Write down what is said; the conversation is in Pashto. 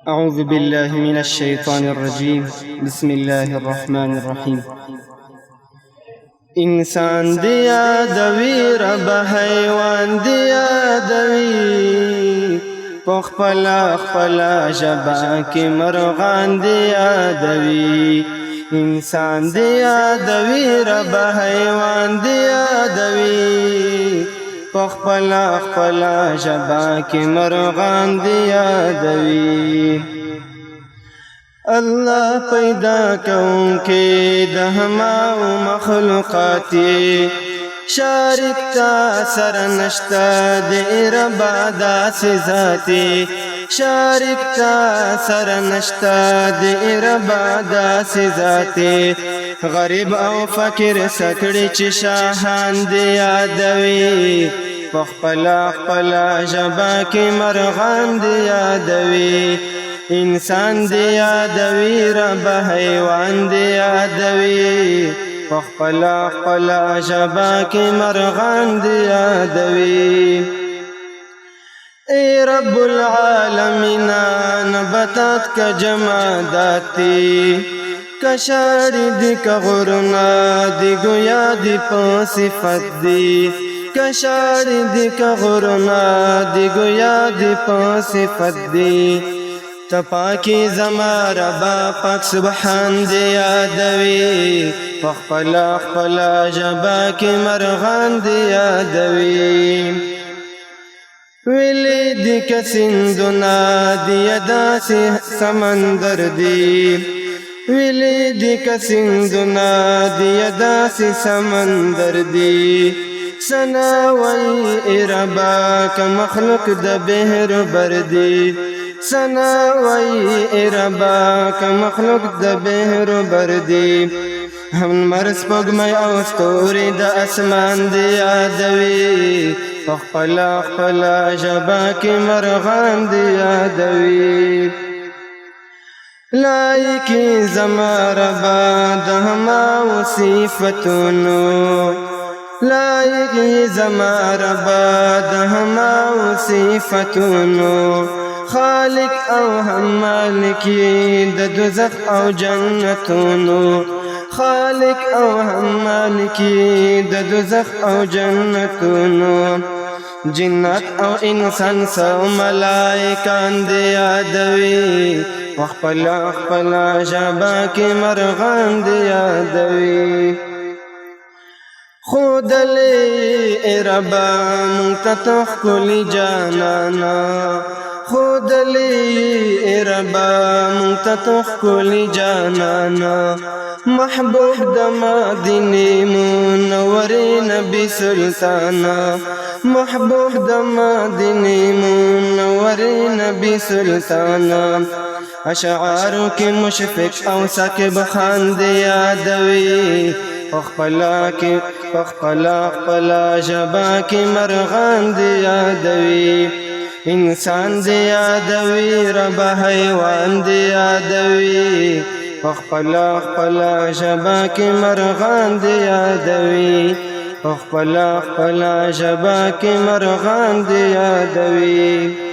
أعوذ بالله من الشيطان الرجيم. بسم الله الرحمن الرحيم. انسان دیا دوی رب حیوان دیا دوی پخپلا خپلا جبا کی مرغان دیا دوی انسان دیا دوی رب حیوان دیا دوی پخپلا خپلا جبا کی مرغان دیا دوی اللہ پیدا کون کے دہما و مخلوقاتی شارک تا سرنشتا دی ربا دا سی ذاتی شارک تا سرنشتا دی ربا دا سی ذاتی غریب او فقیر سکڑی چی شاہان دی یادوی پخپلا خپلا جبا کی مرغان دی یادوی انسان دی یادوی رب حیوان دی یادوی پخپلا خپلا جبا کی مرغان دی یادوی اے رب العالمین نباتات کا جماداتی کشاڑی دی کا غرنا دی گویا دی پا صفت دی کشاڑی دی کا غرنا دی گویا دی پا صفت دی تپاکی زما ربا پاک سبحان دی یادوی پخپلا خپلا جبا کی مرغان دی یادوی ویلی دی کسندنا دی داسی سمندر دی ویلی دی کسندنا دی داسی سمندر دی سناوی ربا کا مخلوق د بحر بردی سناوی ربا کا مخلوق د بحر بردی ہم مرس پگمی او ستوری د اسمان دی یادوی پخپلا خپلا جبا کی مرغان دی یادوی لائکی زما ربا دہما و صفتونو لائکی زما ربا دہما و صفتونو خالق او هم مالکی د دوزخ او جنتونو خالق او هم مالکی د دوزخ او جنتونو جنات او انسان سو ملائکان دی یادوی پخپلا خپلا جبا کی مرغان دی یادوی خود لی ربا منتتخ کلی جانانا خود لی ربا منتتخ کلی جانانا محبوب دما دینی منوری نبی سلطانا محبوب دما دینی منوری نبی سلطانا اشعارو کی مشفق او ساکب خان دی یادوی پخپلا خپلا جبا کی مرغان دی یادوی انسان دی یادوی رب حیوان دی یادوی پخپلا خپلا جبا کی مرغان دی یادوی پخپلا خپلا جبا کی مرغان دی یادوی